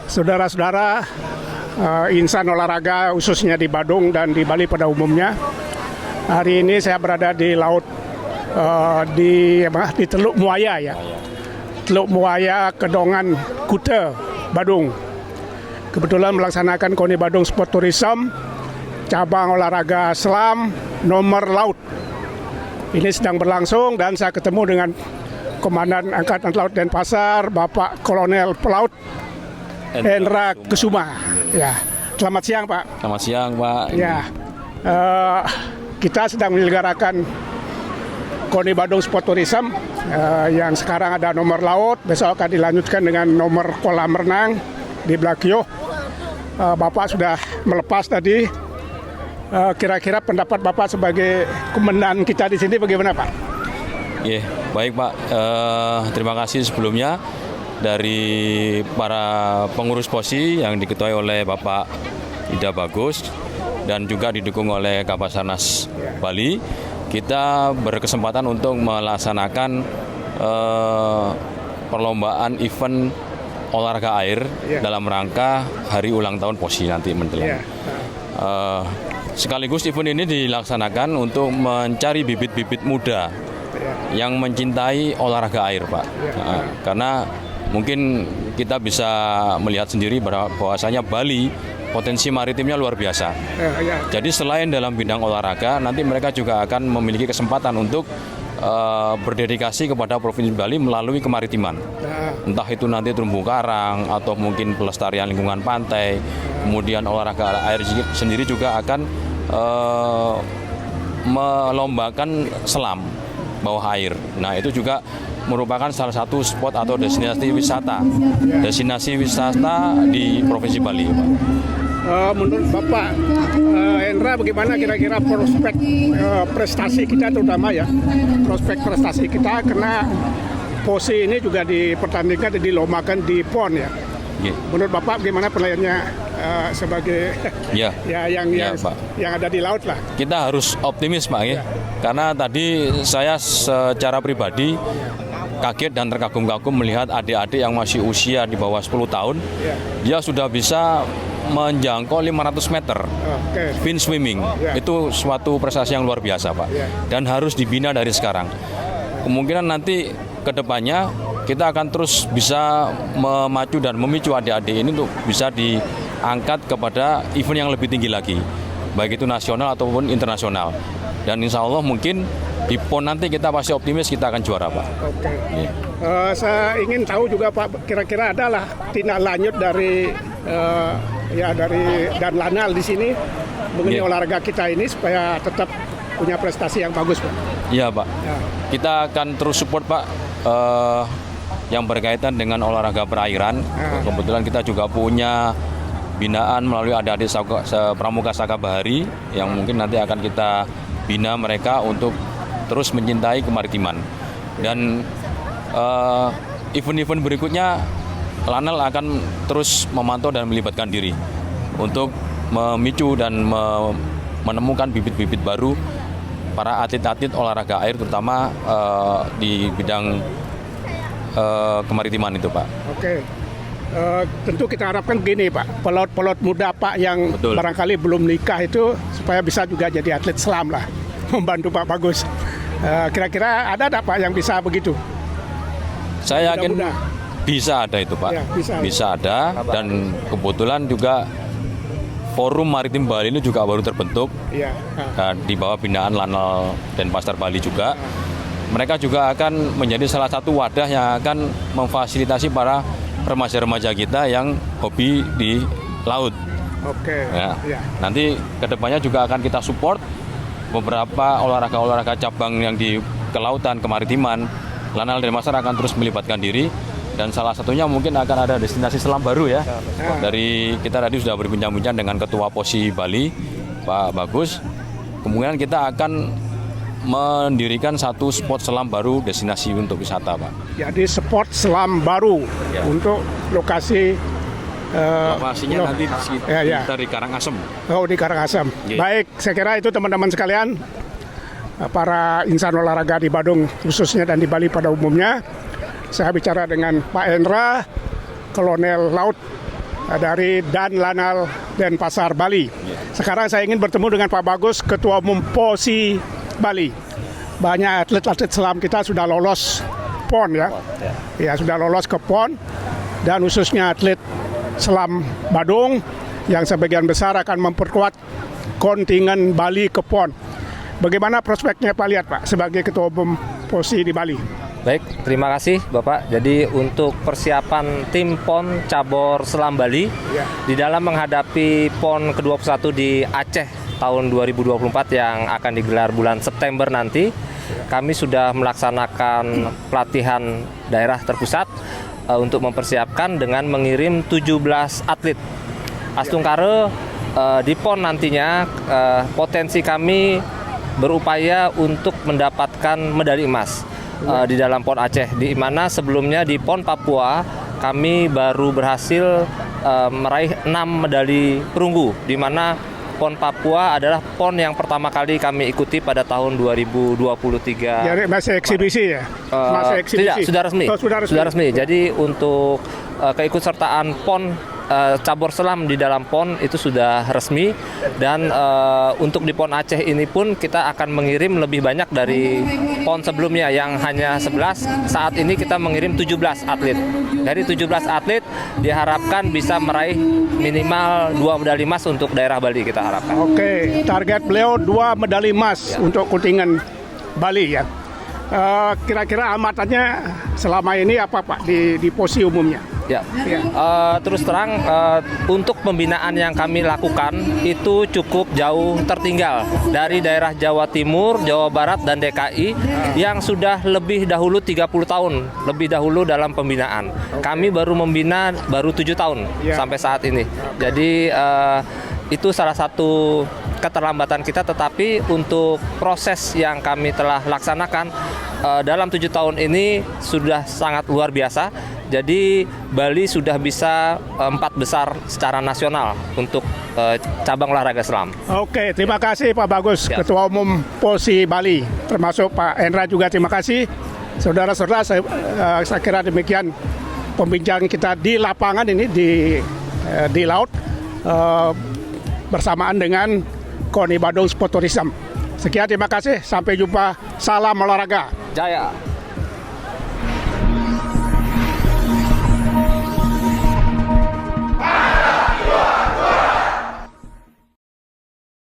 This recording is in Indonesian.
Saudara-saudara, insan olahraga khususnya di Badung dan di Bali pada umumnya. Hari ini saya berada di laut di Teluk Muaya ya. Teluk Muaya, Kedongan, Kuta, Badung. Kebetulan melaksanakan KONI Badung Sport Tourism cabang olahraga selam nomor laut. Ini sedang berlangsung dan saya ketemu dengan Komandan Angkatan Laut Denpasar, Bapak Kolonel Pelaut Hendra Kusuma. Ya, selamat siang Pak. Selamat siang Pak. Ya, kita sedang menyelenggarakan KONI Badung Sport Tourism yang sekarang ada nomor laut, besok akan dilanjutkan dengan nomor kolam renang di Blakio. Bapak sudah melepas tadi. Kira-kira pendapat Bapak sebagai komandan kita di sini bagaimana Pak? Ya, baik Pak. Terima kasih sebelumnya dari para pengurus POSI yang diketuai oleh Bapak Ida Bagus dan juga didukung oleh Kabasarnas Bali. Kita berkesempatan untuk melaksanakan perlombaan event olahraga air dalam rangka hari ulang tahun POSI nanti menjelang. Sekaligus event ini dilaksanakan untuk mencari bibit-bibit muda yang mencintai olahraga air, Pak. Karena mungkin kita bisa melihat sendiri bahwasanya Bali potensi maritimnya luar biasa. Jadi selain dalam bidang olahraga, nanti mereka juga akan memiliki kesempatan untuk berdedikasi kepada Provinsi Bali melalui kemaritiman. Entah itu nanti terumbu karang atau mungkin pelestarian lingkungan pantai. Kemudian olahraga air sendiri juga akan melombakan selam bawah air. Nah, itu juga merupakan salah satu spot atau destinasi wisata di Provinsi Bali, Pak. Menurut Bapak Hendra, bagaimana kira-kira prospek prestasi kita terutama ya, prospek prestasi kita karena POSI ini juga dipertandingkan dan dilombakan di PON ya. Menurut Bapak bagaimana penilaiannya sebagai yang ada di laut lah? Kita harus optimis Pak ya. Karena tadi saya secara pribadi kaget dan terkagum-kagum melihat adik-adik yang masih usia di bawah 10 tahun, dia sudah bisa menjangkau 500 meter fin swimming. Itu suatu prestasi yang luar biasa Pak. Dan harus dibina dari sekarang. Kemungkinan nanti ke depannya kita akan terus bisa memacu dan memicu adik-adik ini untuk bisa diangkat kepada event yang lebih tinggi lagi, baik itu nasional ataupun internasional. Dan insya Allah mungkin di PON nanti kita pasti optimis kita akan juara Pak. Oke. Saya ingin tahu juga Pak, kira-kira adalah tindak lanjut dari dari dan Lanal di sini mengenai olahraga kita ini supaya tetap punya prestasi yang bagus Pak. Iya Pak. Kita akan terus support Pak. Yang berkaitan dengan olahraga perairan. Kebetulan kita juga punya binaan melalui adik-adik Pramuka Saka Bahari yang mungkin nanti akan kita bina mereka untuk terus mencintai kemaritiman. Dan event-event berikutnya Lanal akan terus memantau dan melibatkan diri untuk memicu dan menemukan bibit-bibit baru para atlet-atlet olahraga air terutama di bidang kemaritiman itu Pak. Oke. Tentu kita harapkan begini Pak, pelaut-pelaut muda Pak yang barangkali belum nikah itu supaya bisa juga jadi atlet selam lah, membantu Pak Bagus. Kira-kira ada Pak yang bisa begitu? Saya yakin bisa ada itu Pak, bisa ada. Dan kebetulan juga Forum Maritim Bali ini juga baru terbentuk di bawah binaan Lanal Denpasar Bali juga. Mereka juga akan menjadi salah satu wadah yang akan memfasilitasi para remaja-remaja kita yang hobi di laut. Oke. Nanti kedepannya juga akan kita support beberapa olahraga cabang yang di kelautan, kemaritiman. Lanal Denpasar akan terus melibatkan diri dan salah satunya mungkin akan ada destinasi selam baru ya. Dari kita tadi sudah berbincang-bincang dengan Ketua POSI Bali, Pak Bagus. Kemungkinan kita akan mendirikan satu spot selam baru destinasi untuk wisata Pak. Jadi spot selam baru untuk lokasi lokasinya nanti di sekitar di Karangasem. Oh, di Karangasem. Baik, saya kira itu teman-teman sekalian, para insan olahraga di Badung khususnya dan di Bali pada umumnya. Saya bicara dengan Pak Hendra, Kolonel Laut dari Dan Lanal Denpasar Bali. Sekarang saya ingin bertemu dengan Pak Bagus, Ketua Umum POSI Bali. Banyak atlet-atlet selam kita sudah lolos PON ya. Ya, sudah lolos ke PON, dan khususnya atlet selam Badung yang sebagian besar akan memperkuat kontingen Bali ke PON. Bagaimana prospeknya Pak lihat Pak sebagai Ketua Umum POSI di Bali? Baik, terima kasih Bapak. Jadi untuk persiapan tim PON Cabur Selam Bali di dalam menghadapi PON ke-21 di Aceh tahun 2024 yang akan digelar bulan September nanti, kami sudah melaksanakan pelatihan daerah terpusat untuk mempersiapkan dengan mengirim 17 atlet. Astungkare di PON nantinya potensi kami berupaya untuk mendapatkan medali emas di dalam PON Aceh, di mana sebelumnya di PON Papua kami baru berhasil meraih 6 medali perunggu, di mana PON Papua adalah PON yang pertama kali kami ikuti pada tahun 2023. Jadi masih eksibisi ya? Masih eksibisi? Tidak, sudah resmi. Oh, sudah resmi. Jadi untuk keikutsertaan PON cabur selam di dalam PON itu sudah resmi, dan untuk di PON Aceh ini pun kita akan mengirim lebih banyak dari PON sebelumnya yang hanya 11. Saat ini kita mengirim 17 atlet. Dari 17 atlet diharapkan bisa meraih minimal 2 medali emas untuk daerah Bali, kita harapkan. Oke, target beliau 2 medali emas untuk kontingen Bali ya. Kira-kira amatannya selama ini apa Pak di POSI umumnya? Ya, terus terang untuk pembinaan yang kami lakukan itu cukup jauh tertinggal dari daerah Jawa Timur, Jawa Barat, dan DKI yang sudah lebih dahulu 30 tahun lebih dahulu dalam pembinaan. Kami baru membina 7 tahun sampai saat ini. Jadi itu salah satu keterlambatan kita, tetapi untuk proses yang kami telah laksanakan dalam 7 tahun ini sudah sangat luar biasa. Jadi Bali sudah bisa 4 besar secara nasional untuk cabang olahraga selam. Oke, terima kasih Pak Bagus, Ketua Umum POSI Bali. Termasuk Pak Hendra juga terima kasih. Saudara-saudara, saya kira demikian pembincang kita di lapangan ini di laut bersamaan dengan KONI Badung Sport Tourism. Sekian, terima kasih. Sampai jumpa. Salam olahraga. Jaya.